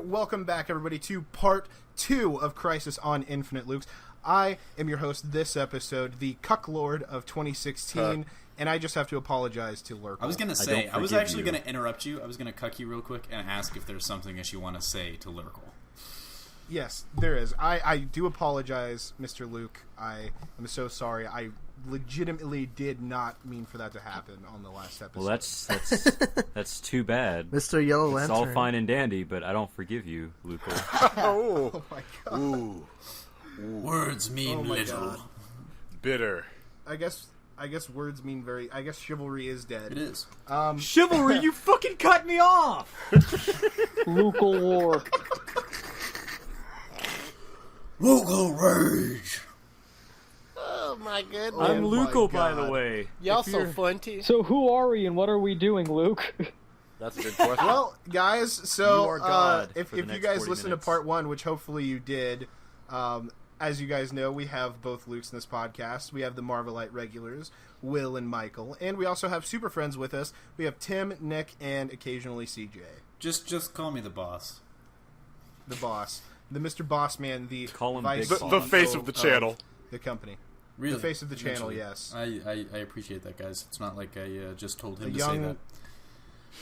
welcome back, everybody, to part 2 of Crisis on Infinite Lukes. I am your host this episode, the Cuck Lord of 2016, and I just have to apologize to Lurk. I was going to say, I was actually going to interrupt you. I was going to cuck you real quick and ask if there's something that you want to say to Lurkle. Yes, there is. I do apologize, Mr. Luke. I am so sorry. I legitimately did not mean for that to happen on the last episode. Well, that's too bad. Mr. Yellow Lantern. It's all fine and dandy, but I don't forgive you, Luke. Oh my god. Ooh. Words mean little. God. Bitter. I guess words mean very... I guess chivalry is dead. It is. Chivalry, you fucking cut me off! Lucal War. Local rage. Oh my goodness. I'm my Luco, by God. the way. Y'all so funty. So who are we and what are we doing, Luke? That's a good question. Well, guys, so You are God if for the you next guys 40 listened minutes. to part 1, which hopefully you did, as you guys know, we have both Lukes in this podcast. We have the Marvelite regulars, Will and Michael, and we also have super friends with us. We have Tim, Nick, and occasionally CJ. Just call me the boss. The boss. The Mr. Boss Man, the Call him vice Big the Boss. face of the channel. the company. Really? The face of the channel, Eventually. yes. I appreciate that, guys. It's not like I just told him A to say that.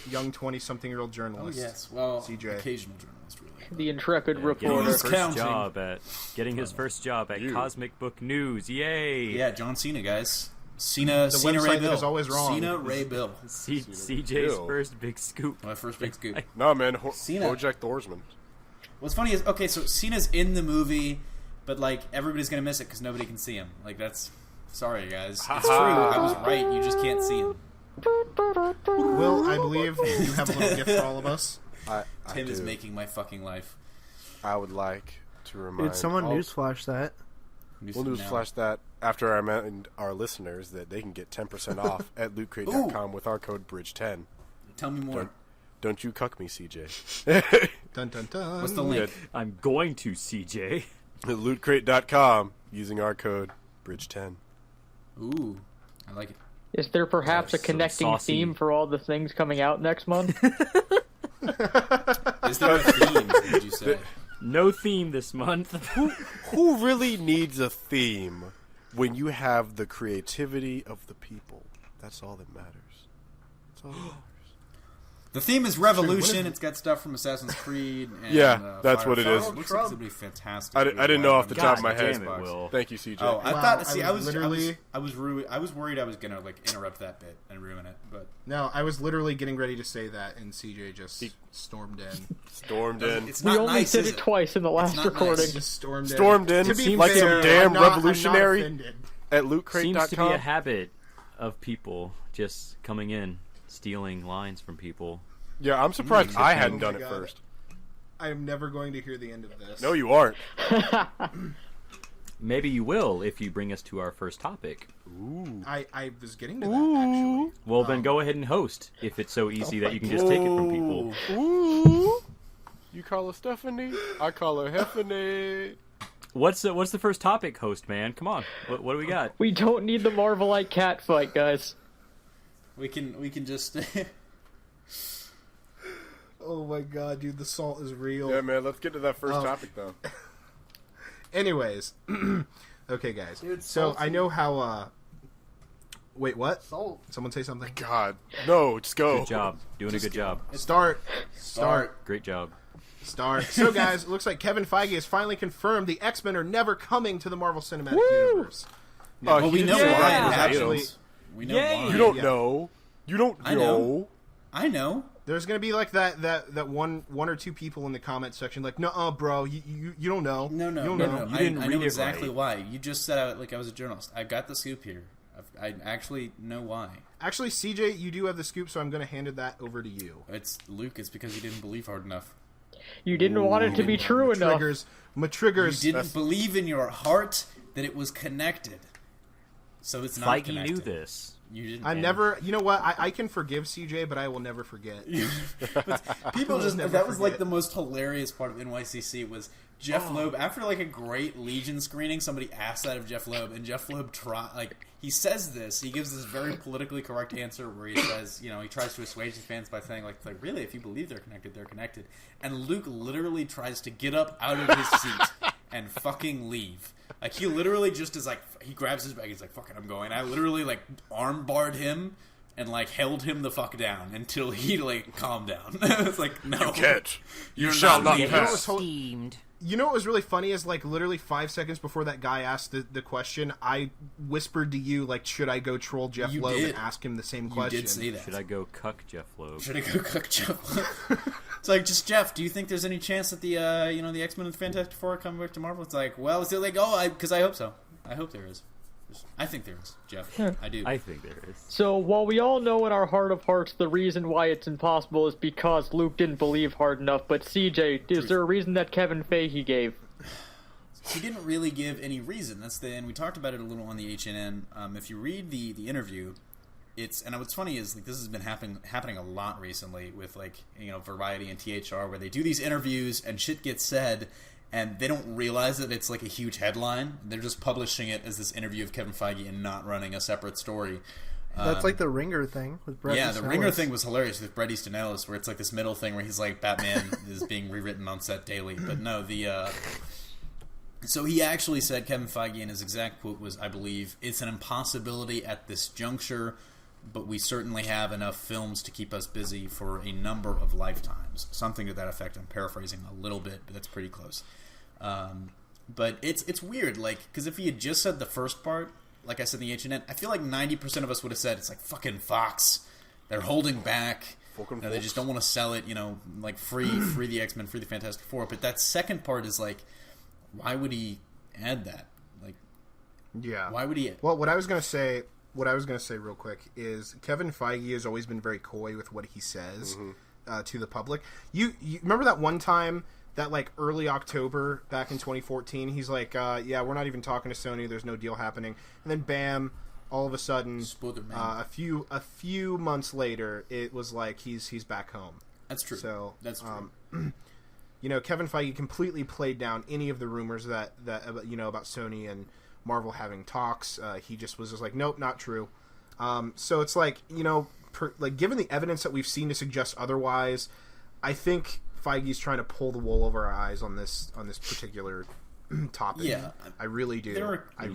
young 20-something-year-old Oh, journalist. yes. Well, CJ. occasional journalist, really. The intrepid Getting reporter. his Who's first counting? getting his first job at You. Cosmic Book News. Yay! Yeah, John Cena, guys. Cena The Ray website that Bill. is always wrong. Cena Ray Bill. CJ's Ew. first big scoop. My first big scoop. No, man. Cena. Bojack Horseman. What's funny is, okay, so Cena's in the movie, but, like, everybody's going to miss it because nobody can see him. Like, that's... Sorry, guys. It's true. I was right. You just can't see him. Will, I believe you have a little gift for all of us. I Tim is do. making my fucking life. I would like to remind. Did someone all- newsflash that? We'll newsflash that after I remind our listeners that they can get 10% off at lootcrate.com with our code BRIDGE10. Tell me more. Don't you cuck me, CJ. Dun dun dun. What's the link? I'm going to, CJ. At lootcrate.com using our code BRIDGE10. Ooh, I like it. Is there perhaps a So connecting saucy. theme for all the things coming out next month? Is there a theme, would you say? No theme this month. Who really needs a theme when you have the creativity of the people? That's all that matters. That's all that matters. The theme is Revolution. It's got stuff from Assassin's Creed. And, Yeah, that's what it is. It looks like it's going to be fantastic. I didn't know off the top of my head. damn it, Will. Thank you, CJ. Oh, I Wow, thought. See, I was literally- I was worried I was gonna like interrupt that bit and ruin it, but No, I was literally getting ready to say that, and CJ just stormed in. Stormed in. it's We not only nice. said is it twice in the last not recording. nice. Just stormed in. Stormed in To be like some fair, damn I'm not revolutionary offended. at Seems to be a lootcrate.com. habit of people just coming in, stealing lines from people. Yeah, I'm surprised I hadn't Oh done my it God. first. I am never going to hear the end of this. No, you aren't. Maybe you will if you bring us to our first topic. I was getting to that, actually. Well, then go ahead and host if it's so easy that you can just take it from people. Ooh. You call her Stephanie, I call her Heffany. What's the first topic, host man? Come on, what do we got? We don't need the Marvelite cat fight, guys. We can just. Oh my god, dude, the salt is real. Yeah, man, let's get to that first topic, though. Anyways. Okay, guys. Dude, so, salt's I know how, Wait, what? Salt. Someone say something? God. No, just go. Good job, doing a good job. Start. Great job. So, guys, it looks like Kevin Feige has finally confirmed the X-Men are never coming to the Marvel Cinematic Universe. Oh, Well, he we know didn't say why. that. It Actually- happens. We know Yay. why. You don't Yeah. know. You don't I know. know. I know. There's gonna be like that one or two people in the comment section like, "Nuh-uh, bro, you don't know. No, you don't no. know." You didn't I read know it exactly right. why. You just said out like I was a journalist. I got the scoop here. I actually know why. Actually, CJ, you do have the scoop, so I'm gonna hand that over to you. It's Luke. It's because you didn't believe hard enough. You didn't want it to be true enough. My triggers. You didn't believe in your heart that it was connected. So it's not Feige connected. knew this. You didn't. I'm never. You know what? I can forgive CJ, but I will never forget. People just never that was like forget. the most hilarious part of NYCC was Jeff Loeb, after like a great Legion screening, somebody asked that of Jeff Loeb, and Jeff Loeb he says this, he gives this very politically correct answer where he says, he tries to assuage his fans by saying like really, if you believe they're connected, they're connected. And Luke literally tries to get up out of his seat and fucking leave. Like, he literally just is like, he grabs his bag, he's like, fuck it, I'm going. I literally like arm barred him and like held him the fuck down until he like calmed down. It's like, no. You can't. You shall not pass. Steamed. You know what was really funny is, like, literally 5 seconds before that guy asked the question, I whispered to you, like, should I go troll Jeff You Loeb did. and ask him the same You question? did say that. Should I go cuck Jeff Loeb? Should I go cook Jeff Loeb? It's like, just Jeff, do you think there's any chance that the the X-Men and the Fantastic Four are coming back to Marvel? It's like, well, it's like, because I hope so. I hope there is. I think there is, Jeff. I do. I think there is. So, while we all know in our heart of hearts the reason why it's impossible is because Luke didn't believe hard enough, but CJ, is there a reason that Kevin Feige gave? He didn't really give any reason. And we talked about it a little on the HNN. If you read the interview, and what's funny is like this has been happening a lot recently with like Variety and THR, where they do these interviews and shit gets said, and they don't realize that it's like a huge headline. They're just publishing it as this interview of Kevin Feige and not running a separate story. That's like the Ringer thing with Bret Easton the Ellis. Ringer thing was hilarious with Bret Easton Ellis, where it's like this middle thing where he's like Batman is being rewritten on set daily. But no, so he actually said, Kevin Feige, and his exact quote was, I believe, it's an impossibility at this juncture, but we certainly have enough films to keep us busy for a number of lifetimes. Something to that effect. I'm paraphrasing a little bit, but that's pretty close. But it's weird, like, because if he had just said the first part, like I said in the HNN, I feel like 90% of us would have said, it's like, fucking Fox. They're holding back. They just don't want to sell it, like, free the X-Men, free the Fantastic Four. But that second part is like, why would he add that? Like, Yeah. why would he? Well, what I was going to say real quick is Kevin Feige has always been very coy with what he says to the public. You remember that one time that like early October back in 2014, he's like, yeah, we're not even talking to Sony. There's no deal happening. And then bam, all of a sudden, a few months later, it was like he's back home. That's true. So that's true. Kevin Feige completely played down any of the rumors that about Sony and Marvel having talks. He just was like, nope, not true. So it's like, given the evidence that we've seen to suggest otherwise, I think Feige's trying to pull the wool over our eyes on this particular topic. Yeah, I really do. I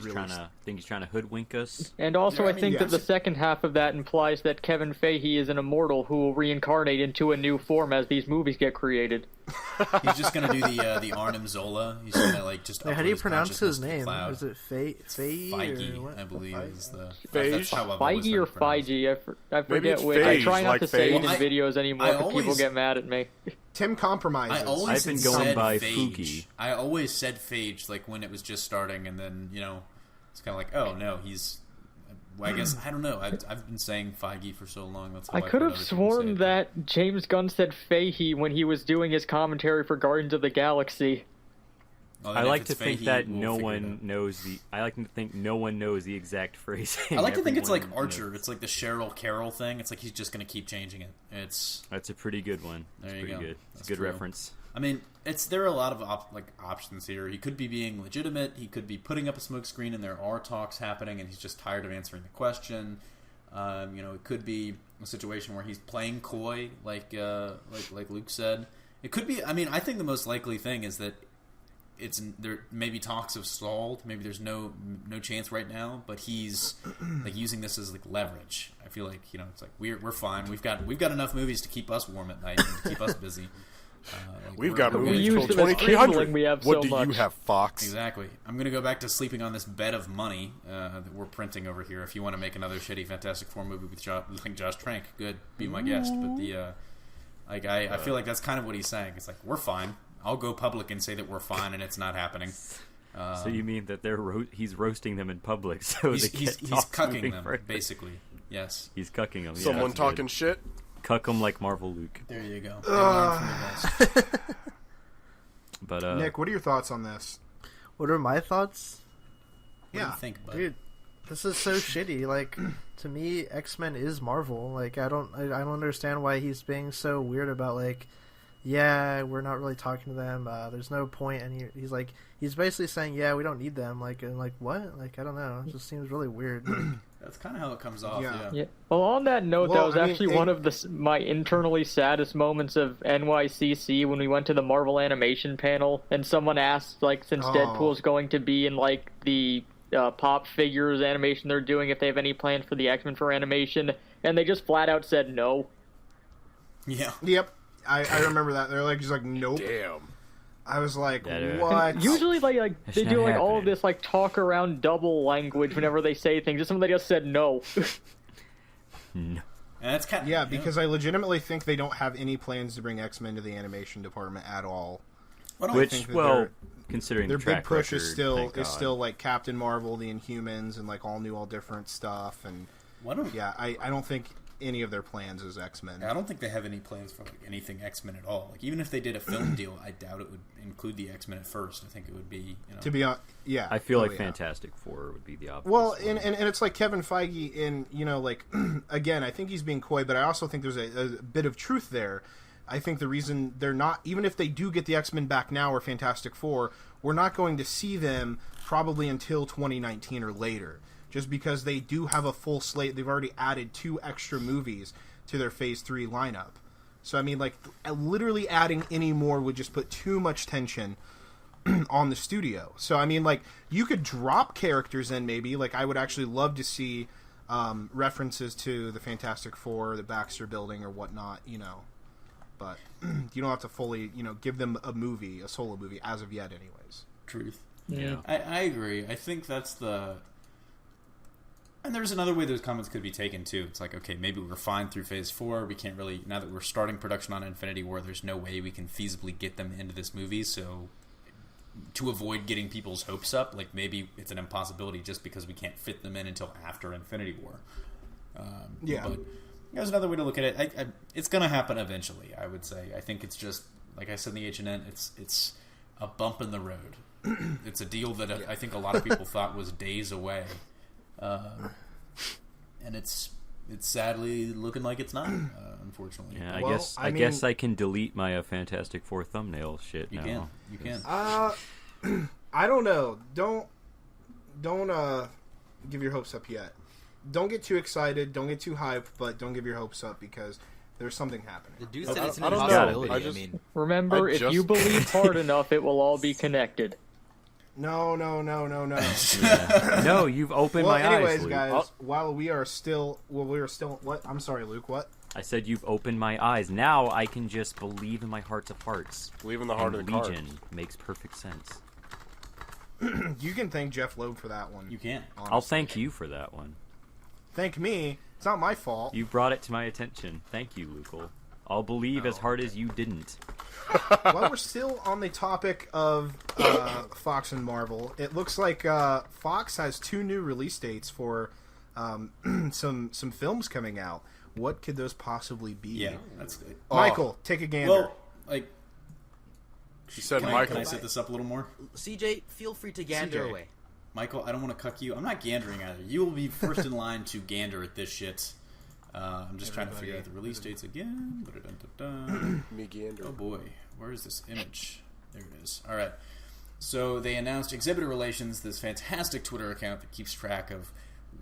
think he's trying to hoodwink us. And also, I think that the yes. second half of that implies that Kevin Feige is an immortal who will reincarnate into a new form as these movies get created. He's just gonna do the Arnim Zola. He's gonna like just. Wait, how do you pronounce his name? Cloud. Is it Feige? Or what? I believe is the. Feige? That's how I've always Feige heard or it pronounced. Feige? I forget it's which. I try Feige, not like to say it in Feige. videos anymore I because people always- get mad at me. Tim compromises. I always I've been going said by Phage. Fuki. I always said Phage, like when it was just starting, and then it's kind of like, oh no, he's. Well, I guess I don't know. I've been saying Feige for so long. That's how I I've could heard have other people say sworn it. that James Gunn said Fahey when he was doing his commentary for Guardians of the Galaxy. Well, I then like if to it's think Fahey, that we'll no figure it one out. knows the. I like to think no one knows the exact phrasing. I like to think it's like Everyone Archer. knows. It's like the Cheryl Carroll thing. It's like he's just going to keep changing it. It's. That's a pretty good one. There It's you pretty go. good. It's That's a good true. reference. I mean, there are a lot of options here. He could be being legitimate. He could be putting up a smokescreen, and there are talks happening, and he's just tired of answering the question. It could be a situation where he's playing coy, like Luke said. It could be. I mean, I think the most likely thing is that there. Maybe talks have stalled. Maybe there's no chance right now. But he's like using this as like leverage. I feel like it's like we're fine. We've got enough movies to keep us warm at night and to keep us busy. We've got We movies used till it as 2300. kindling, we have What so do you much. have, Fox? Exactly. I'm going to go back to sleeping on this bed of money that we're printing over here. If you want to make another shitty Fantastic Four movie with Josh Trank, good, be my guest. But I feel like that's kind of what he's saying. It's like, we're fine. I'll go public and say that we're fine and it's not happening. So you mean that he's roasting them in public? So He's talks cucking moving them, further. basically. Yes. He's cucking them. Someone yeah, talking shit? Cuck them like Marvel Luke. There you go. They learn from the best. But Nick, what are your thoughts on this? What are my thoughts? What do you think, bud? Dude, this is so shitty. Like, to me, X-Men is Marvel. Like, I don't understand why he's being so weird about like yeah, we're not really talking to them. There's no point, and he's basically saying, yeah, we don't need them. Like, and like what? Like, I don't know. It just seems really weird. That's kind of how it comes off. Yeah. Yeah. Well, on that note, Well, that was I mean, actually one of my internally saddest moments of NYCC when we went to the Marvel animation panel, and someone asked, like, since Deadpool's going to be in like the pop figures animation they're doing, if they have any plans for the X-Men for animation, and they just flat out said no. Yeah. Yep, I remember that. They're like just like nope. Damn. I was like, Yeah, what? Usually, they That's do not like all of happening. this like talk around double language whenever they say things. Just somebody just said no. No. And that's kind of, Yeah, because I legitimately think they don't have any plans to bring X-Men to the animation department at all. Which, think that well, their- considering Their the big track push record, is thank God. still like Captain Marvel, the Inhumans, and like all new, all different stuff. And Why don't, yeah, I don't think any of their plans is X-Men. I don't think they have any plans for like anything X-Men at all. Like even if they did a film deal, I doubt it would include the X-Men at first. I think it would be, To be honest, yeah, I feel like yeah. Fantastic Four would be the opposite. Well, and it's like Kevin Feige in, like, again, I think he's being coy, but I also think there's a bit of truth there. I think the reason they're not, even if they do get the X-Men back now or Fantastic Four, we're not going to see them probably until 2019 or later, just because they do have a full slate. They've already added 2 extra movies to their Phase 3 lineup. So, I mean, like, literally adding any more would just put too much tension on the studio. So, I mean, like, you could drop characters in maybe. Like, I would actually love to see references to the Fantastic Four, the Baxter Building, or whatnot, But you don't have to fully, give them a solo movie, as of yet anyways. truth. Yeah. I agree. I think that's the... And there's another way those comments could be taken, too. It's like, okay, maybe we're fine through Phase 4. We can't really... Now that we're starting production on Infinity War, there's no way we can feasibly get them into this movie, so to avoid getting people's hopes up, like, maybe it's an impossibility just because we can't fit them in until after Infinity War. Yeah. But there's another way to look at it. It's going to happen eventually, I would say. I think it's just, like I said in the H&N, it's a bump in the road. It's a deal that I think a lot of people thought was days away. And it's sadly looking like it's not, unfortunately. Yeah, Well, I I guess mean- I can delete my Fantastic Four thumbnail shit You now. can. I don't know. Don't give your hopes up yet. Don't get too excited. Don't get too hyped, but don't give your hopes up because there's something happening. The dude said it's an I don't know. impossibility. I I just- mean, Remember, I if just- you believe hard enough, it will all be connected. No. No, you've opened Well, my anyways, eyes, Luke. guys, while we are still, what? I'm sorry, Luke. What? I said you've opened my eyes. Now I can just believe in my hearts of hearts. Believe in the heart And of the card. Legion makes perfect sense. You can thank Jeff Loeb for that one. You can. I'll thank you for that one. Thank me. It's not my fault. You brought it to my attention. Thank you, Lukel. I'll believe as hard as you didn't. While we're still on the topic of Fox and Marvel, it looks like Fox has 2 new release dates for some films coming out. What could those possibly be? Yeah, that's good. Michael, take a gander. Well, like, He said can Michael. I set this up a little more? CJ, feel free to gander CJ. away. Michael, I don't want to cuck you. I'm not gandering either. You will be first in line to gander at this shit. I'm just trying to figure out the release dates again. Ba-da-dun-dun-dun. Me gander. Oh boy, where is this image? There it is. All right. So they announced Exhibitor Relations, this fantastic Twitter account that keeps track of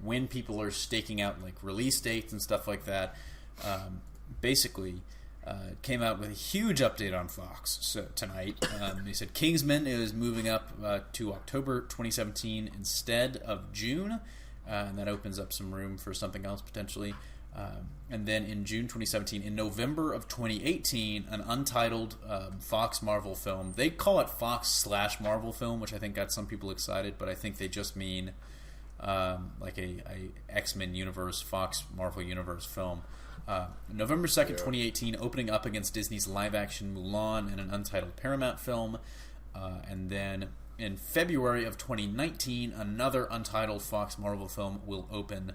when people are staking out like release dates and stuff like that. Basically, came out with a huge update on Fox tonight. They said Kingsman is moving up to October 2017 instead of June, and that opens up some room for something else potentially. And then in June 2017, in November of 2018, an untitled Fox Marvel film. They call it Fox/Marvel film, which I think got some people excited, but I think they just mean like a X-Men universe, Fox Marvel universe film. November 2nd, 2018, opening up against Disney's live-action Mulan and an untitled Paramount film. And then in February of 2019, another untitled Fox Marvel film will open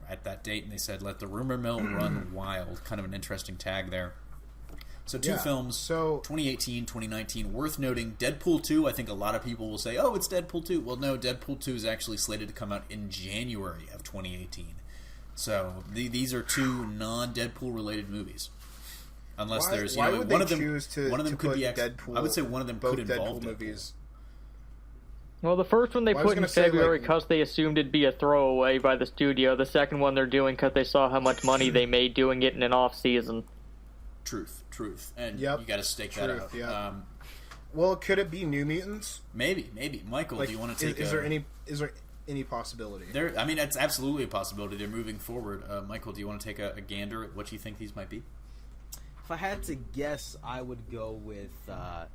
at that date, and they said, let the rumor mill run wild. Kind of an interesting tag there. So 2 films, So 2018, 2019. Worth noting, Deadpool 2, I think a lot of people will say, oh, it's Deadpool 2. Well, no, Deadpool 2 is actually slated to come out in January of 2018. So these are 2 non-Deadpool related movies. unless Why- there's why would one they of them. choose to- one of them to could put be. Deadpool- I would say one of them both could involve Deadpool Deadpool. movies? Well, the first one they Well, I was put in gonna say, February like- because they assumed it'd be a throwaway by the studio. The second one they're doing because they saw how much money they made doing it in an off season. Truth, and Yep. you got to stake that Truth, out. yeah. Well, could it be New Mutants? Maybe. Michael, Like, do you want to take? Is there any possibility? There, I mean, it's absolutely a possibility. They're moving forward. Michael, do you want to take a gander at what you think these might be? If I had to guess, I would go with a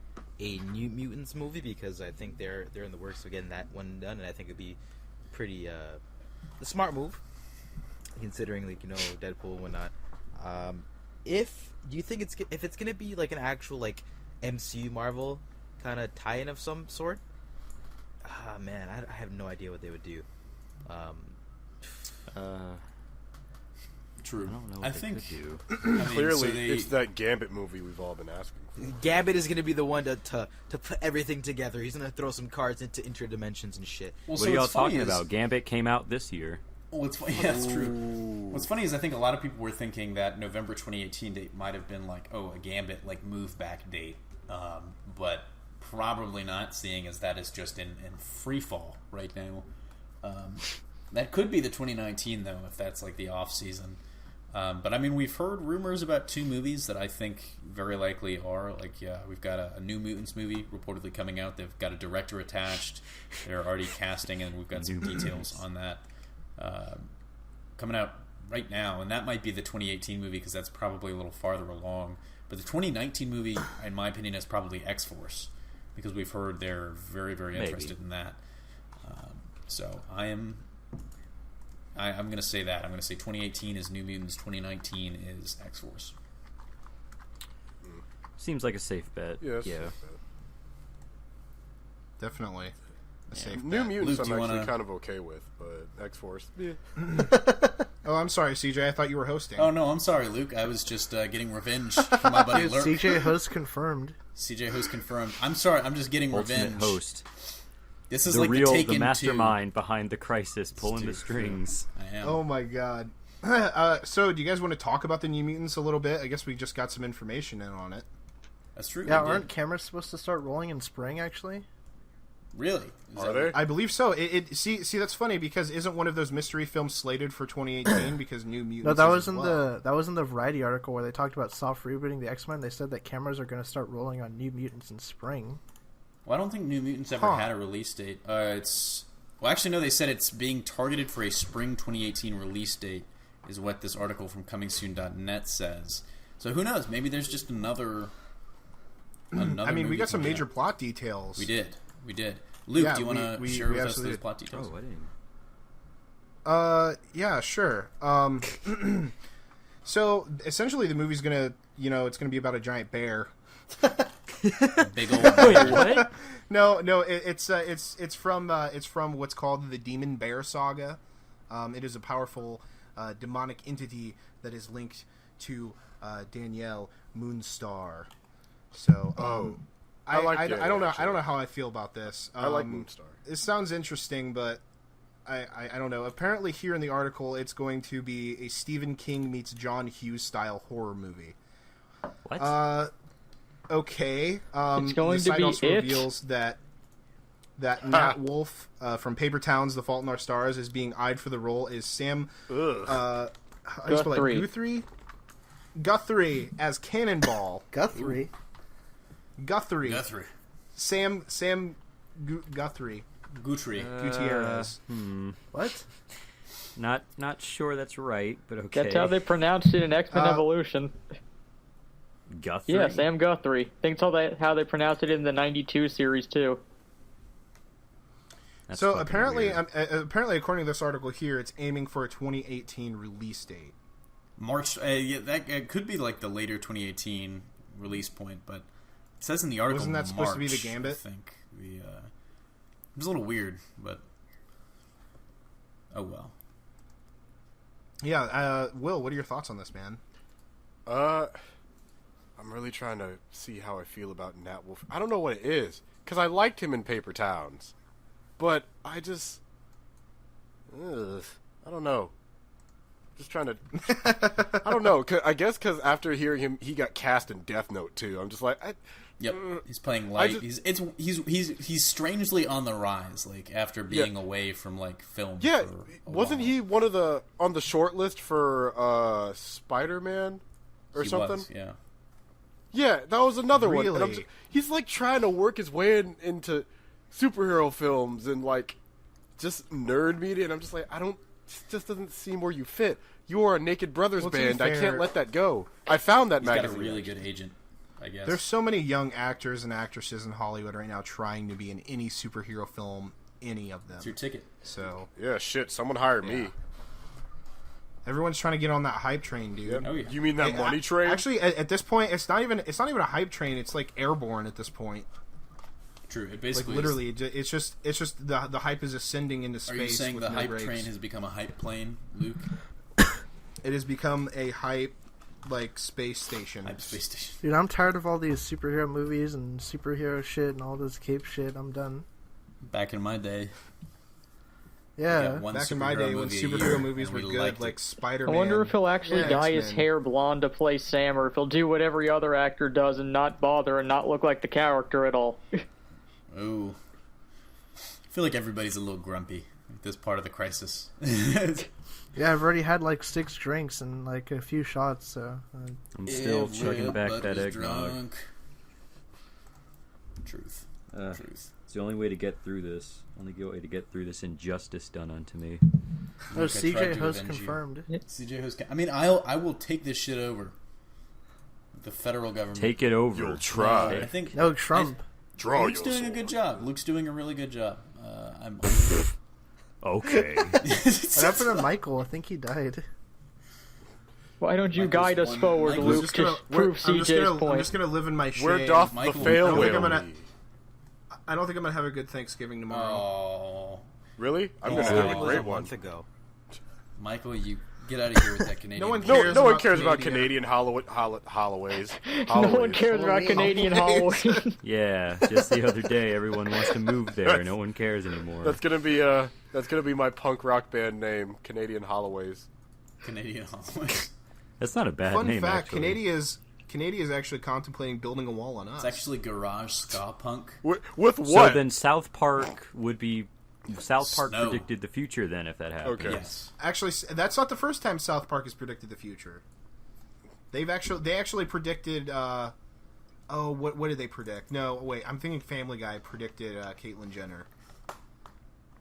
New Mutants movie because I think they're in the works of getting that one done, and I think it'd be pretty a smart move, considering Deadpool and whatnot. Do you think if it's gonna be like an actual like MCU Marvel kind of tie-in of some sort? Man, I have no idea what they would do. True. I don't know what I they think could do. I mean, Clearly, so they- it's that Gambit movie we've all been asking for. Gambit is gonna be the one to put everything together. He's gonna throw some cards into interdimensions and shit. Well, What are y'all talking about? Gambit came out this year. Well, it's funny. Yeah, that's true. What's funny is I think a lot of people were thinking that November 2018 date might have been like, a Gambit like move back date, but probably not. Seeing as that is just in free fall right now. That could be the 2019 though, if that's like the off season. But I mean, we've heard rumors about two movies that I think very likely are like, we've got a New Mutants movie reportedly coming out. They've got a director attached. They're already casting, and we've got some details on that coming out right now. And that might be the 2018 movie because that's probably a little farther along. But the 2019 movie, in my opinion, is probably X-Force because we've heard they're very, very interested in that. So I'm going to say that. I'm going to say 2018 is New Mutants, 2019 is X-Force. Seems like a safe bet. Yes. Yeah. Definitely a safe New bet. Mutants Luke, do I'm you actually wanna- kind of okay with, but X-Force, yeah. Oh, I'm sorry, CJ. I thought you were hosting. Oh, no, I'm sorry, Luke. I was just getting revenge from my buddy Dude, Lurk. CJ host confirmed. CJ host confirmed. I'm sorry, I'm just getting Ultimate revenge. host. This is The like real, the Taken the mastermind behind the crisis, pulling the Dude, strings. 2. I am. Oh my god. So, do you guys want to talk about the New Mutants a little bit? I guess we just got some information in on it. That's true. Yeah, we did. aren't cameras supposed to start rolling in spring? Actually, Really? Is Are that- they? I believe so. See, that's funny because isn't one of those mystery films slated for 2018 because New Mutants? no, that is was as in well. the Variety article where they talked about soft rebooting the X-Men. They said that cameras are going to start rolling on New Mutants in spring. Well, I don't think New Mutants ever Huh. had a release date. Well, actually, no. They said it's being targeted for a spring 2018 release date, is what this article from ComingSoon.net says. So who knows? Maybe there's just another. I mean, we movie got some coming major out. plot details. We did. Luke, Yeah, do you want to we share with us absolutely those did. plot details? Oh, I didn't. Yeah, sure. So essentially, the movie's gonna, it's gonna be about a giant bear. Big old. Wait, what? No, it's from what's called the Demon Bear Saga. It is a powerful demonic entity that is linked to Danielle Moonstar. So, I like I the don't know. idea, I don't know how I feel about this. I like Moonstar. It sounds interesting, but I don't know. Apparently, here in the article, it's going to be a Stephen King meets John Hughes style horror movie. What? Okay. It's going the to site be also it? reveals that Matt Wolf from Paper Towns, The Fault in Our Stars, is being eyed for the role. Is Sam how do you spell it? Guthrie. Guthrie as Cannonball. Guthrie. Guthrie. Guthrie. Sam Guthrie. Gutierrez. What? Not sure that's right, but okay. That's how they pronounced it in X-Men Evolution. Guthrie. Yeah, Sam Guthrie. Think how they pronounced it in the '92 series too. That's So fucking apparently, weird. apparently, according to this article here, it's aiming for a 2018 release date. March. That could be like the later 2018 release point, but it says in the article. Wasn't that supposed to be the March, Gambit? I think it was a little weird, but oh well. Yeah, Will, what are your thoughts on this, man? I'm really trying to see how I feel about Nat Wolf. I don't know what it is, because I liked him in Paper Towns, but I just, I don't know. Just trying to. I don't know. I guess because after hearing him, he got cast in Death Note too. I'm just like, Yep, he's playing light. He's strangely on the rise. Like after being away from like film. Yeah, for a wasn't while. he one of the on the short list for Spider-Man or He something? was, yeah. Yeah, that was another one. And Really? he's like trying to work his way into superhero films and like just nerd media, and I'm just like, it just doesn't seem where you fit. You are a Naked Brothers Well, to be band. I fair- can't let that go. I found that He's got a magazine. really good agent, I guess. There's so many young actors and actresses in Hollywood right now trying to be in any superhero film, any of them. It's your ticket. So Yeah, shit. Someone hired me. everyone's trying to get on that hype train, dude. Oh yeah. You mean that money train? Actually, at this point, it's not even a hype train. It's like airborne at this point. True. It Like basically literally, it's just the hype is ascending into space. Are you saying with the no hype brakes. train has become a hype plane, Luke? It has become a hype like space station. Hype space station. Dude, I'm tired of all these superhero movies and superhero shit and all this cape shit. I'm done. Back in my day, we Yeah. got one Back in my day when movie a year, superhero movies and were we good, liked like it. Spider-Man. I wonder if he'll actually Yeah, dye his X-Men. hair blonde to play Sam, or if he'll do what every other actor does and not bother and not look like the character at all. Ooh. I feel like everybody's a little grumpy at this part of the crisis. Yeah, I've already had like 6 drinks and like a few shots, so. I'm still chugging back that eggnog. drunk. Truth. Uh, Truth. It's the only way to get through this. Only way to get through this injustice done unto me. Oh, Luke, I tried CJ to host avenge you. confirmed. CJ host. I mean, I will take this shit over. The federal government. Take it over. You'll try. I think No, Trump. Draw Luke's your doing a sword. good job. Luke's doing a really good job. I'm. Okay. What happened to Michael? I think he died. Why don't you Michael's guide us one- forward, Michael's Luke, just to gonna- prove I'm just CJ's gonna- I'm point? just gonna live in my shame. Where doth Michael, the fail I don't think I'm whale gonna- be? I don't think I'm gonna have a good Thanksgiving tomorrow. Oh, Really? I'm Oh. gonna That have It a was great a one. month ago. Michael, you get out of here with that Canadian. No one bullshit. cares No one about cares about Canadian. Canadian Holloways. No one cares about Halloween. Canadian Halloween. Yeah, just the other day, everyone wants to move there. No one cares anymore. That's gonna be my punk rock band name, Canadian Holloways. Canadian Halloween. That's not a bad Fun name, fact: actually. Canada is actually contemplating building a wall on us. It's actually garage ska punk. With So what? then South Park would be... South Park Snow. predicted the future then, if that happened. Okay. Yes. Actually, that's not the first time South Park has predicted the future. They actually predicted. What did they predict? No, wait, I'm thinking Family Guy predicted Caitlyn Jenner.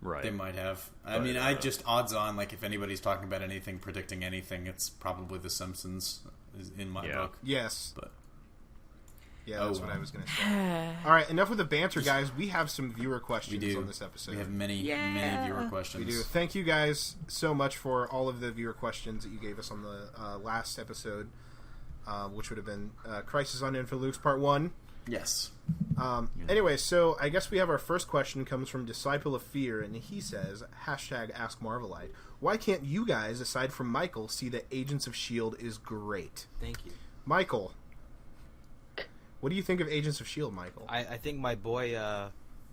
Right. They might have. I mean, I just odds on, like, if anybody's talking about anything, predicting anything, it's probably The Simpsons is in my Yeah. book. Yes, But yeah, that's Oh, what well. I was going to say. All right, enough with the banter, guys. We have some viewer we questions do. on this episode. We have many viewer questions. We do. Thank you guys so much for all of the viewer questions that you gave us on the last episode, which would have been Crisis on Info Luke's Part 1. Yes. Anyway, so I guess we have our first question comes from Disciple of Fear, and he says, #AskMarvelite. Why can't you guys, aside from Michael, see that Agents of S.H.I.E.L.D. is great? Thank you. Michael, what do you think of Agents of S.H.I.E.L.D., Michael? I think my boy,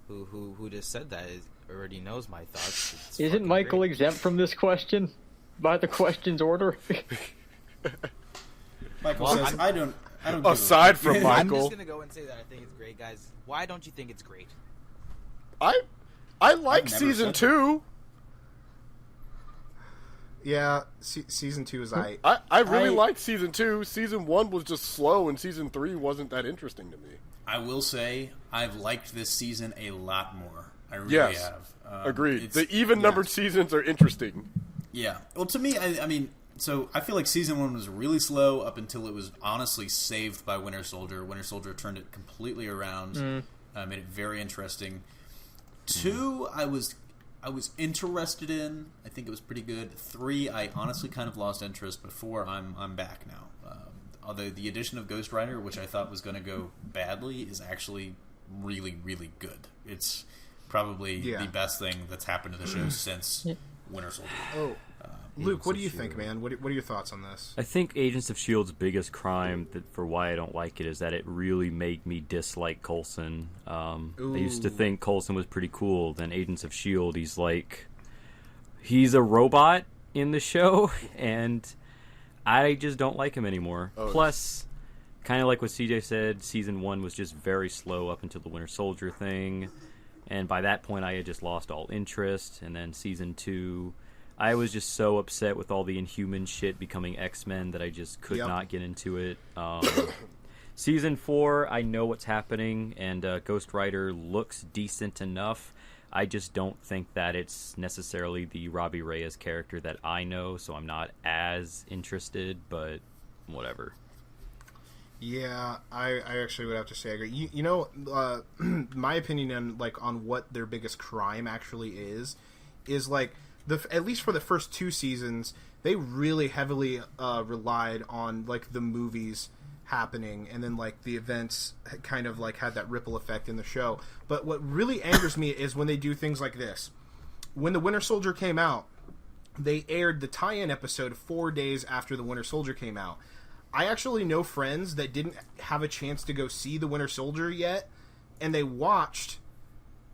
who just said that already knows my thoughts. It's Isn't fucking Michael great. exempt from this question by the question's order? Michael Well, says, I'm- I don't give a Aside fuck." from I'm Michael, just gonna go and say that I think it's great, guys. Why don't you think it's great? I like I've never season said 2. Yeah, season 2 is I. I really liked season 2. Season 1 was just slow, and season 3 wasn't that interesting to me. I will say, I've liked this season a lot more. I really Yes. have. Agreed. It's- The even-numbered seasons are interesting. Yeah. Well, to me, I mean, so I feel like season 1 was really slow up until it was honestly saved by Winter Soldier. Winter Soldier turned it completely around, made it very interesting. 2, I was interested in. I think it was pretty good. 3, I honestly kind of lost interest, but 4, I'm back now. Although the addition of Ghost Rider, which I thought was going to go badly, is actually really, really good. It's probably the best thing that's happened to the show since Winter Soldier. Oh, Luke, what do you of think, man? What are your thoughts on this? I think Agents of S.H.I.E.L.D.'s biggest crime for why I don't like it is that it really made me dislike Coulson. I used to think Coulson was pretty cool. Then Agents of S.H.I.E.L.D., he's a robot in the show, and I just don't like him anymore. Oh. Plus, kind of like what CJ said, season 1 was just very slow up until the Winter Soldier thing, and by that point I had just lost all interest. And then season 2, I was just so upset with all the Inhuman shit becoming X-Men that I just could not get into it. Season 4, I know what's happening, and Ghost Rider looks decent enough. I just don't think that it's necessarily the Robbie Reyes character that I know, so I'm not as interested, but whatever. Yeah, I actually would have to say I agree. My opinion on what their biggest crime actually is like at least for the first 2 seasons, they really heavily relied on like the movies happening, and then like the events kind of like had that ripple effect in the show. But what really angers me is when they do things like this. When the Winter Soldier came out, they aired the tie-in episode 4 days after the Winter Soldier came out. I actually know friends that didn't have a chance to go see the Winter Soldier yet, and they watched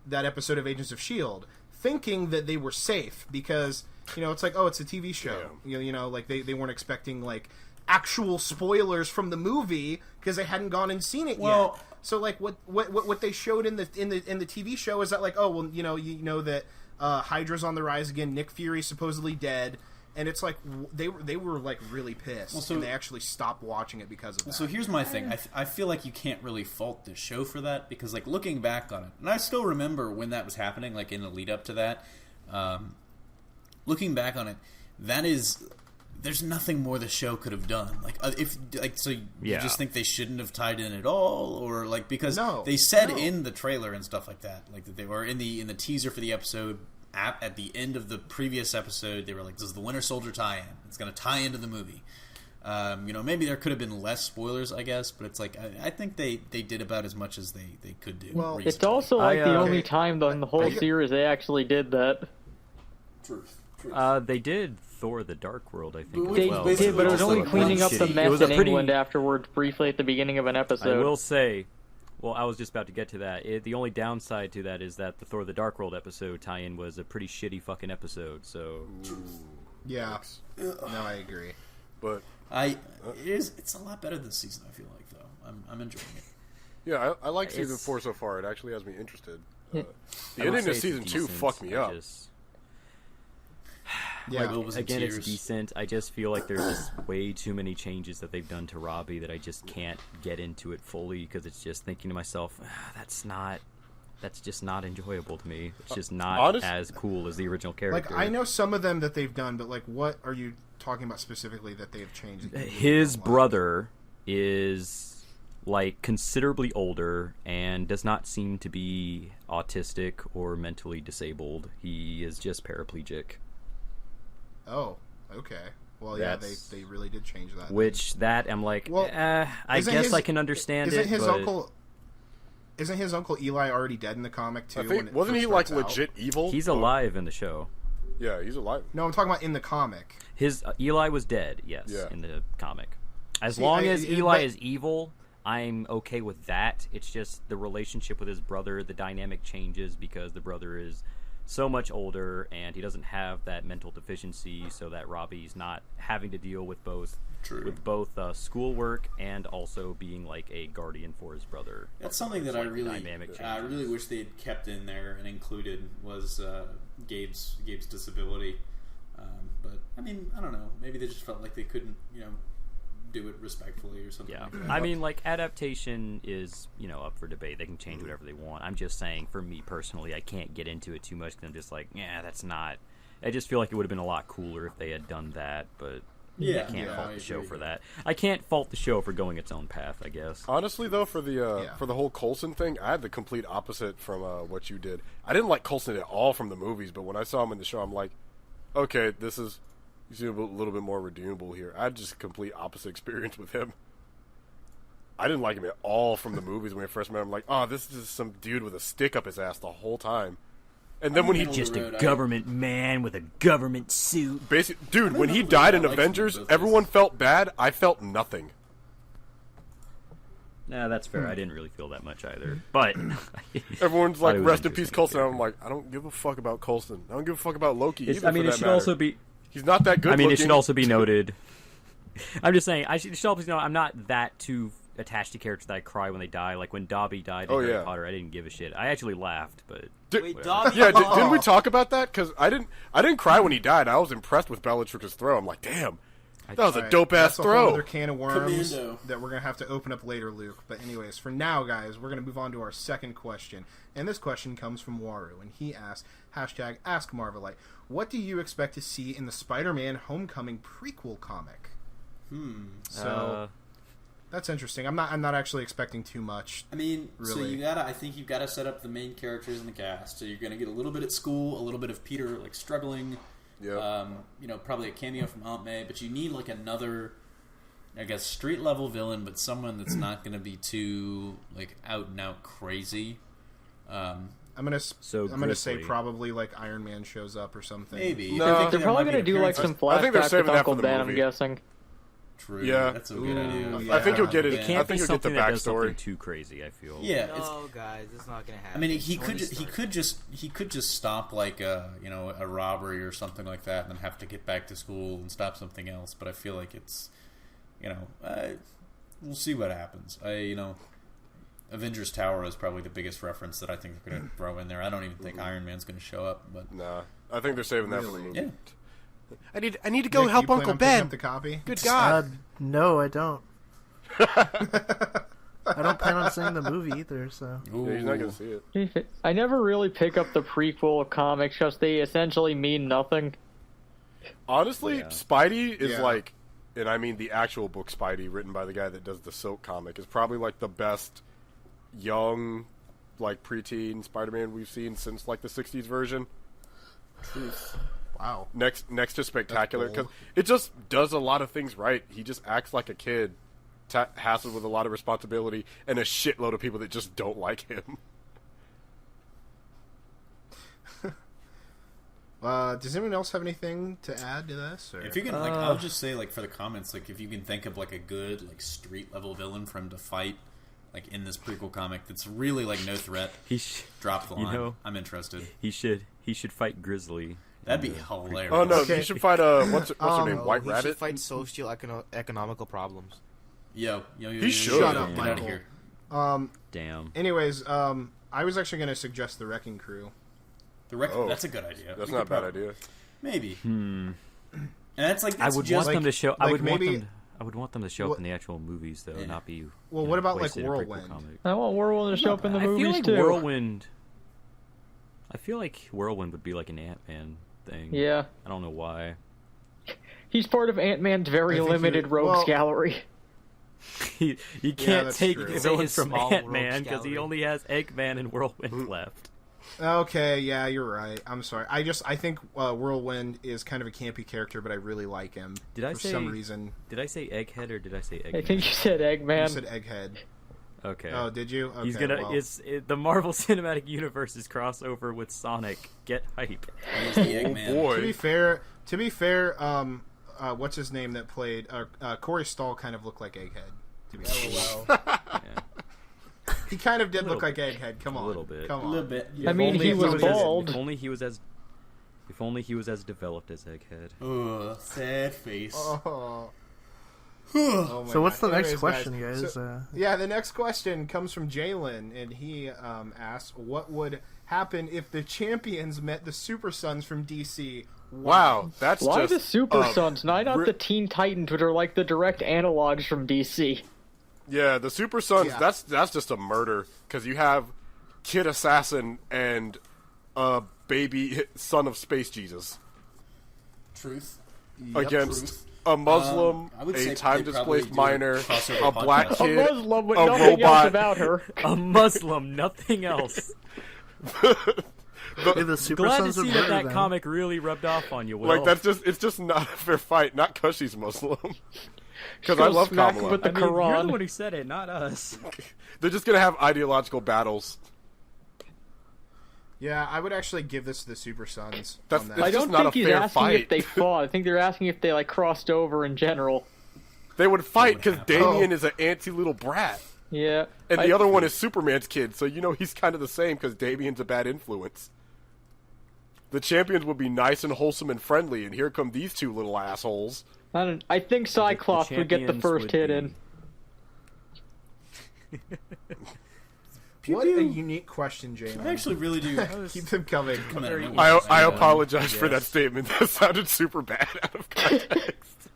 that episode of Agents of S.H.I.E.L.D. thinking that they were safe because, it's like, oh, it's a TV show. Yeah. Like they weren't expecting like actual spoilers from the movie because they hadn't gone and seen it yet. So like what they showed in the TV show is that like, oh well, that Hydra's on the rise again, Nick Fury's supposedly dead, and it's like they were like really pissed, and they actually stopped watching it because of that. So here's my thing. I feel like you can't really fault the show for that, because like looking back on it, and I still remember when that was happening, like in the lead up to that, looking back on it, there's nothing more the show could have done. You just think they shouldn't have tied in at all, or like because they said in the trailer and stuff like that, like that they were in the teaser for the episode at the end of the previous episode, they were like, "This is the Winter Soldier tie-in. It's going to tie into the movie." Maybe there could have been less spoilers, I guess, but it's like I think they did about as much as they could do. Well, it's also like the only time in the whole series they actually did that. Truth. They did Thor: The Dark World, I think. They did, but it was only cleaning up the mess in England afterwards, briefly at the beginning of an episode. I will say, well, I was just about to get to that. The only downside to that is that the Thor: The Dark World episode tie-in was a pretty shitty fucking episode. So, yeah, no, I agree. But it's a lot better this season. I feel like though, I'm enjoying it. Yeah, I like season 4 so far. It actually has me interested. The ending of season 2 fucked me up. Again, it's decent. I just feel like there's just way too many changes that they've done to Robbie that I just can't get into it fully, because it's just thinking to myself, that's just not enjoyable to me. It's just not as cool as the original character. Like, I know some of them that they've done, but like, what are you talking about specifically that they've changed? His brother is like considerably older and does not seem to be autistic or mentally disabled. He is just paraplegic. Oh, okay. Well, yeah, they really did change that. Which I'm like, I guess I can understand it. Isn't his uncle Eli already dead in the comic too? I think, wasn't he like legit evil? He's alive in the show. Yeah, he's alive. No, I'm talking about in the comic. His Eli was dead. Yes, in the comic. As long as Eli is evil, I'm okay with that. It's just the relationship with his brother, the dynamic changes because the brother is so much older and he doesn't have that mental deficiency, so that Robbie's not having to deal with both schoolwork and also being like a guardian for his brother. That's something that I really wish they had kept in there and included was Gabe's disability. But I mean, I don't know. Maybe they just felt like they couldn't, do it respectfully or something. Yeah, like that. I mean, like adaptation is up for debate. They can change whatever they want. I'm just saying, for me personally, I can't get into it too much because I'm just like, that's not. I just feel like it would have been a lot cooler if they had done that, but I can't fault the show for that. I can't fault the show for going its own path, I guess. Honestly, though, for the whole Coulson thing, I had the complete opposite from what you did. I didn't like Coulson at all from the movies, but when I saw him in the show, I'm like, okay, you seem a little bit more redeemable here. I had just a complete opposite experience with him. I didn't like him at all from the movies when I first met him. I'm like, oh, this is some dude with a stick up his ass the whole time. And then when he just a government man with a government suit. Dude, when he died in Avengers, everyone felt bad. I felt nothing. Nah, that's fair. I didn't really feel that much either. But everyone's like, rest in peace, Coulson. I'm like, I don't give a fuck about Coulson. I don't give a fuck about Loki either. It should also be. He's not that good. I mean, looking. it should also be noted. I'm just saying. It should also be noted. I'm not that too attached to characters that I cry when they die. Like when Dobby died in Harry Potter, I didn't give a shit. I actually laughed, but Wait, Dobby? Yeah, didn't we talk about that? Because I didn't cry when he died. I was impressed with Bellatrix's throw. I'm like, damn, that was a dope ass That's a throw. whole other can of worms Commando. that we're gonna have to open up later, Luke. But anyways, for now, guys, we're gonna move on to our second question, and this question comes from Waru, and he asks #AskMarvelite, what do you expect to see in the Spider-Man Homecoming prequel comic? So that's interesting. I'm not actually expecting too much. I mean, really. so I think you've got to set up the main characters in the cast. So you're going to get a little bit at school, a little bit of Peter like struggling. Yeah. Probably a cameo from Aunt May, but you need like another, I guess, street level villain, but someone that's not going to be too like out and out crazy. I'm gonna say probably like Iron Man shows up or something. Maybe. No. They're probably going to do like some I think they're flashbacks saving with that Uncle for the Ben, I'm movie. guessing. True. Yeah. That's a good idea. Yeah. I think you'll get it. it I can't be think you'll get the something that does something backstory. too crazy. I feel. Yeah. No, guys, it's not gonna happen. I mean, he Tony could just stop like a robbery or something like that, and then have to get back to school and stop something else. But I feel like it's, we'll see what happens. Avengers Tower is probably the biggest reference that I think they're going to throw in there. I don't even think Iron Man's going to show up, but Nah, I think they're saving that for the Really? movie. yeah. I need to go Nick, help you plan Uncle on picking Ben. up the copy? Good God. No, I don't. I don't plan on seeing the movie either, so. Yeah, he's not gonna see it. I never really pick up the prequel comics because they essentially mean nothing. Honestly, Yeah. Spidey is Yeah. like, and I mean the actual book Spidey, written by the guy that does the Silk comic, is probably like the best young, like preteen Spider-Man we've seen since like the '60s version. Wow. Next to Spectacular, That's because bold. it just does a lot of things right. He just acts like a kid, hassled with a lot of responsibility, and a shitload of people that just don't like him. Does anyone else have anything to add to this? Or? If you can, like, I'll just say, like, for the comments, like, if you can think of like a good, like, street level villain for him to fight, like, in this prequel comic, that's really like no threat. Drop the line. I'm interested. He should fight Grizzly. That'd be hilarious. Oh no, Okay. you should fight what's her name? White he Rabbit. should fight socio-economical problems. Yo, He should. Shut up, Get out of Michael. here. Damn. Anyways, I was actually going to suggest the Wrecking Crew. That's a good idea. That's We not a could bad probably- idea. Maybe. And that's like I would just want them to show. like maybe- I would want them to show up in the actual movies, though, Yeah. not be. Well, what about, like, wasted in a prequel Whirlwind? comic. I want Whirlwind to show up in the I movies feel like too. Whirlwind. I feel like Whirlwind would be like an Ant-Man thing. Yeah, I don't know why. he's part of Ant-Man's very I think limited rogues well- gallery. You can't that's take true. villains His from small Ant-Man rogues because he gallery. only has Eggman and Whirlwind left. Okay, yeah, you're right. I'm sorry. I think Whirlwind is kind of a campy character, but I really like him. Did I for say- some reason? Did I say Egghead or did I say Eggman? I think you said Eggman. You said Egghead. Okay. Oh, did you? Okay, He's gonna. well. The Marvel Cinematic Universe is crossover with Sonic. Get hype. He's the Eggman. Boy. To be fair, what's his name that played Corey Stoll kind of looked like Egghead. To be fair. Yeah. He kind of did little look like Egghead. Come on, A little bit. Come A on. little bit. I mean, only he if was he was as- bald. If only he was as. If only he was as developed as Egghead. Ugh, sad face. Oh. Oh my So what's God. the next Anyways, question, guys? So, yeah, the next question comes from Jalen, and he asks, "What would happen if the champions met the Super Sons from DC?" Wow, that's Why just the Super uh, Sons? Not the Teen Titans, which are like the direct analogs from DC. Yeah, the Super Sons. Yeah. That's just a murder because you have Kid Assassin and baby son of Space Jesus Truth. against a Muslim, I would a say time they'd probably displaced do a minor, crossover a black podcast. kid, A Muslim with a nothing else robot. about her. A Muslim, nothing else. Hey, the Super Glad to Sons would see that murder that them. comic really rubbed off on you, Will. Like it's just not a fair fight. Not because she's Muslim. Because I Go love smack Kamala. with the I mean, you're Quran. the one who said it, not us. They're just gonna have ideological battles. Yeah, I would actually give this to the Super Sons. That's- on it's that. I just don't not think a he's fair asking fight. if they fought. I think they're asking if they like crossed over in general. They would fight because happen. Damien is an antsy little brat, Yeah. and the other one is Superman's kid. So you know he's kind of the same because Damien's a bad influence. The champions would be nice and wholesome and friendly, and here come these two little assholes. I think Cyclops would get the champions first would hit be- in. What a unique question, I Jalen. actually really do. Keep them coming. I apologize for that statement. That sounded super bad out of context.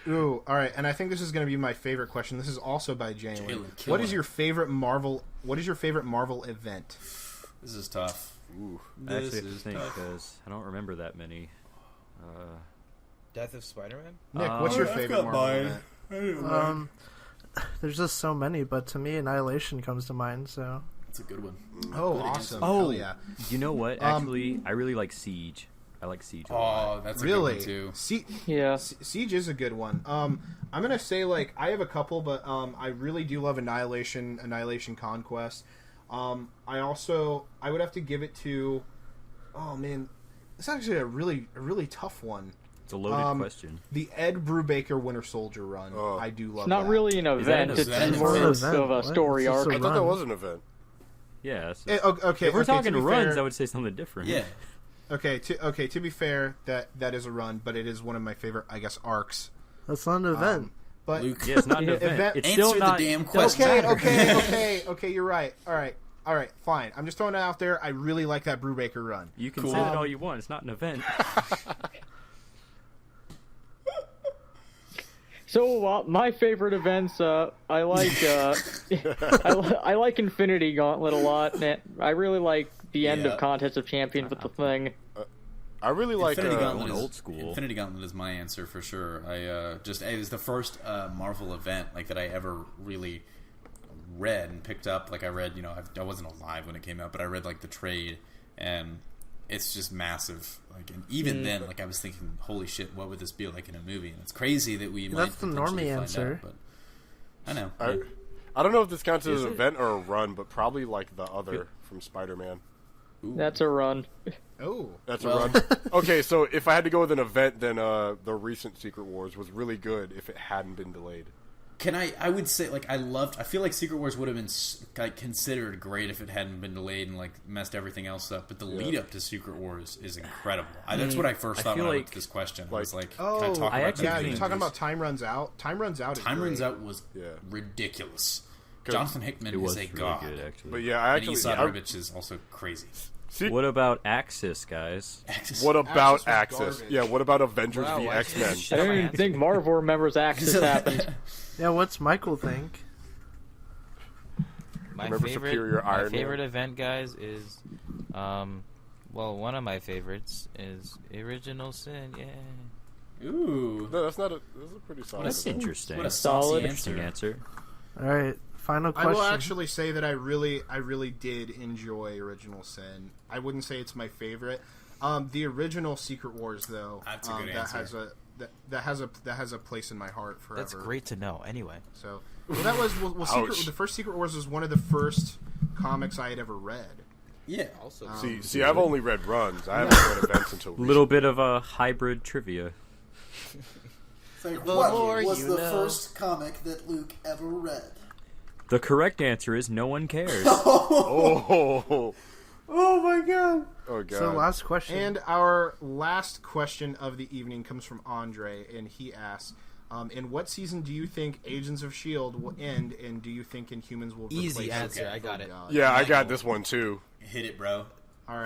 Ooh, all right, and I think this is going to be my favorite question. This is also by Jalen. kill What is it. your favorite Marvel? What is your favorite Marvel event? This is tough. Ooh. I This actually have to is think tough. because I don't remember that many. Death of Spider-Man? Nick, what's your I've favorite got Marvel mine. event? There's just so many, but to me, Annihilation comes to mind. So That's a good one. Oh, Good awesome! Oh. Hell yeah! You know what? Actually, I really like Siege. I like Siege a lot. Oh, that's a Really? good one too. Yeah. Siege is a good one. I'm gonna say like I have a couple, but I really do love Annihilation Conquest. I would have to give it to. Oh man, it's actually a really tough one. It's a loaded question. The Ed Brubaker Winter Soldier run. Oh. I do love. It's not that. really an that event. an It's event? more It's an of a event. story What? It's arc. just I a thought that run. was an event. Yeah. Okay. Okay. If we're okay, talking to be runs, fair- I would say something different. Yeah. Okay. To be fair, that is a run, but it is one of my favorite, I guess, arcs. that's not an event. But Luke, Yeah, it's not an Yeah. event. It's answer still the not. damn question. Okay. You're right. All right. Fine. I'm just throwing it out there. I really like that Brubaker run. You can Cool. say that all you want. It's not an event. So my favorite events, I like I like Infinity Gauntlet a lot. And I really like the end Yeah. of Contest of Champions with the thing. I really like. Infinity Gauntlet Gauntlet is is old school. Infinity Gauntlet is my answer for sure. It was the first Marvel event like that I ever really read and picked up. Like I read, I wasn't alive when it came out, but I read like the trade, and it's just massive. Like, and even then, like I was thinking, holy shit, what would this be like in a movie? And it's crazy that we might That's the potentially normie find answer. out, but I know. I don't know if this counts as Is an it? event or a run, but probably like the other from Spider-Man. Ooh. That's a run. Oh. That's Well- a run. Okay, so if I had to go with an event, then the recent Secret Wars was really good if it hadn't been delayed. I would say, like, I feel like Secret Wars would have been, like, considered great if it hadn't been delayed and, like, messed everything else up. But the lead up to Secret Wars is incredible. That's what I first thought feel when I like- looked at this question. I was like, Oh, can I talk I about actually yeah, these you're think- talking movies? about Time Runs Out. Time Runs Out is Time great. Runs Out was Yeah. ridiculous. Jonathan Hickman It was is a really god. good, actually. But yeah, I And actually. Esad I- Ribic is also crazy. What about Axis, guys? what about was Axis? garbage. Yeah, what about Avengers Wow, v why X Men? can't I don't even think Marvel remembers Axis happened. Yeah, what's Michael think? My Remember favorite, Superior my Iron favorite Man? event, guys, is, one of my favorites is Original Sin. Yeah. Ooh. No, that's not a. That's a pretty solid. That's event. interesting. What a Solid. saucy Interesting answer. answer. All right, final I question. will actually say that I really did enjoy Original Sin. I wouldn't say it's my favorite. The original Secret Wars, though, That's a good that answer. has a place in my heart forever. That's great to know. Anyway. So that was Ouch. the first Secret Wars was one of the first comics I had ever read. Yeah. Also, See, I've only read runs. I haven't read events until. A little bit of a hybrid trivia. What more was you the know. first comic that Luke ever read? The correct answer is no one cares. Oh, Oh my god. oh god. So last question. And our last question of the evening comes from Andre, and he asks, in what season do you think Agents of S.H.I.E.L.D. will end, and do you think Inhumans will Easy replace answer, it? I got Oh, it. God. Yeah, I got Michael. this one too. Hit it, bro. All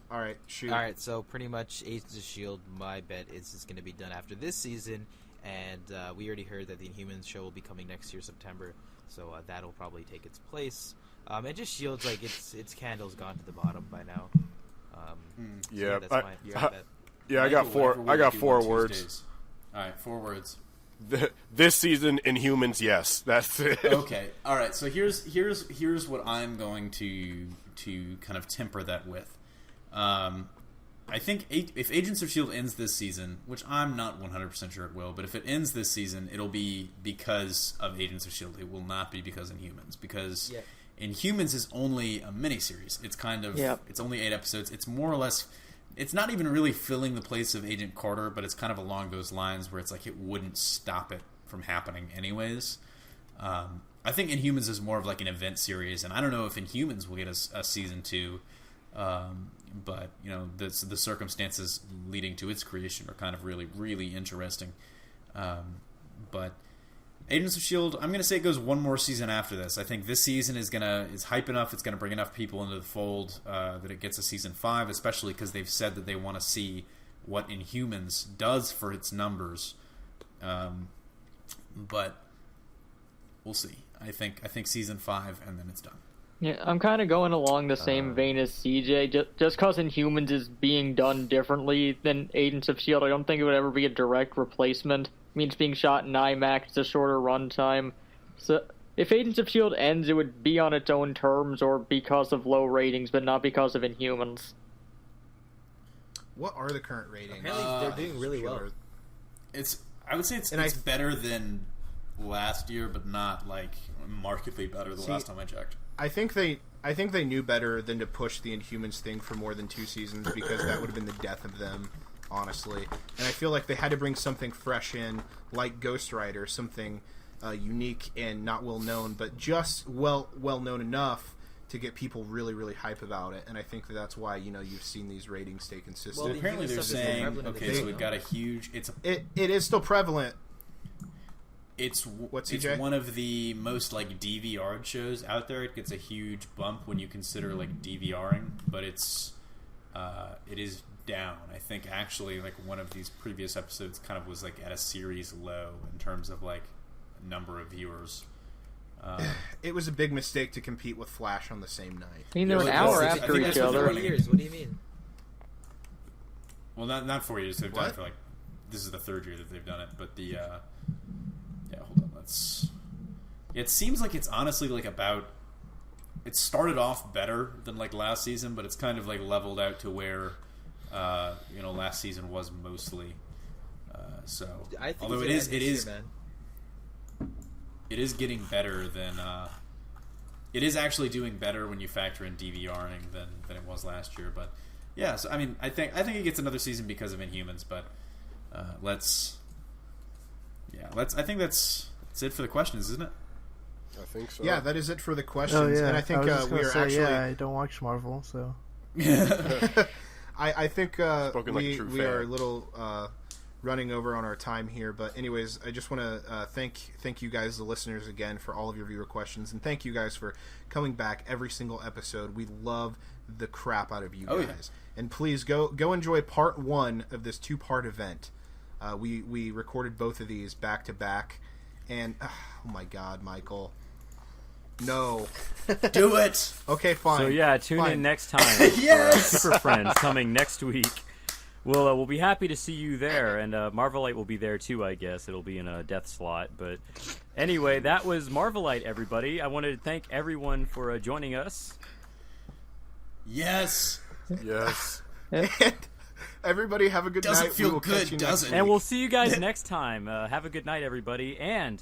right, shoot. all right, so pretty much Agents of S.H.I.E.L.D., my bet is it's going to be done after this season, and we already heard that the Inhumans show will be coming next year, September, so that'll probably take its place. And just S.H.I.E.L.D's, like, its candle's gone to the bottom by now. Yeah, that's I- my bet. Yeah, I got Michael, four. whatever I we got do 4 on words. Tuesdays. All right, 4 words. This season, Inhumans, yes, that's it. Okay. All right. So here's what I'm going to kind of temper that with. I think if Agents of S.H.I.E.L.D. ends this season, which I'm not 100% sure it will, but if it ends this season, it'll be because of Agents of S.H.I.E.L.D. It will not be because Inhumans, because Yep. Inhumans is only a miniseries. It's kind of Yep. it's only 8 episodes. It's more or less. It's not even really filling the place of Agent Carter, but it's kind of along those lines where it's like it wouldn't stop it from happening anyways. I think Inhumans is more of like an event series, and I don't know if Inhumans will get a season 2. but the circumstances leading to its creation are kind of really, really interesting. But Agents of S.H.I.E.L.D., I'm going to say it goes one more season after this. I think this season is hype enough, it's going to bring enough people into the fold that it gets a season 5, especially because they've said that they want to see what Inhumans does for its numbers. But we'll see. I think season 5, and then it's done. Yeah, I'm kind of going along the same vein as CJ. Just because Inhumans is being done differently than Agents of S.H.I.E.L.D., I don't think it would ever be a direct replacement. I mean, it's being shot in IMAX, it's a shorter runtime. So if Agents of S.H.I.E.L.D. ends, it would be on its own terms or because of low ratings, but not because of Inhumans. What are the current ratings? Apparently they're doing really well. I would say it's better than last year, but not like markedly better last time I checked. I think they knew better than to push the Inhumans thing for more than 2 seasons, because that would have been the death of them, honestly. And I feel like they had to bring something fresh in, like Ghost Rider, something unique and not well known, but just well known enough to get people really, really hype about it. And I think that's why you've seen these ratings stay consistent. Well, apparently they're saying, okay, so we've got a huge. It is still prevalent. It's one of the most like DVR shows out there. It gets a huge bump when you consider like DVRing, but it is down. I think actually like one of these previous episodes kind of was like at a series low in terms of like number of viewers. It was a big mistake to compete with Flash on the same night. I mean, they're an hour after each other. 4 years. What do you mean? Well, not 4 years. They've done it for like this is the 3rd year that they've done it. But the hold on. It seems like it's honestly like about. It started off better than like last season, but it's kind of like leveled out to where last season was mostly. So I think although it is getting better than it is actually doing better when you factor in DVRing than it was last year. But yeah, so I mean, I think it gets another season because of Inhumans. But I think that's it for the questions, isn't it? I think so. Yeah, that is it for the questions. Oh, yeah. And I think we are actually. Yeah, I don't watch Marvel, so. I think we are a little running over on our time here, but anyways, I just want to thank you guys, the listeners, again for all of your viewer questions, and thank you guys for coming back every single episode. We love the crap out of you guys, yeah. And please go enjoy part 1 of this 2-part event. We recorded both of these back to back, and oh my God, Michael. No. Do it! Okay, fine. So yeah, tune in next time Yes! for Super Friends coming next week. We'll be happy to see you there, and Marvelite will be there too, I guess. It'll be in a death slot. But anyway, that was Marvelite, everybody. I wanted to thank everyone for joining us. Yes! Yes. And everybody have a good night. Doesn't feel good, does it? And we'll see you guys next time. Have a good night, everybody. And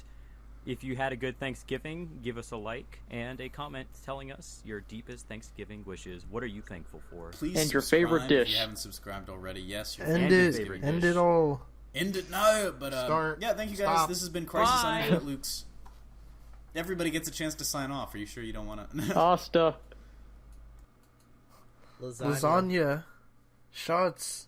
if you had a good Thanksgiving, give us a like and a comment telling us your deepest Thanksgiving wishes. What are you thankful for? Please and your favorite dish. If you haven't subscribed already, yes. Your End it all. End it, no. But yeah, thank you guys. Stop. This has been Crisis on Infinite Luke's. Everybody gets a chance to sign off. Are you sure you don't want to? Pasta. Lasagna. Shots.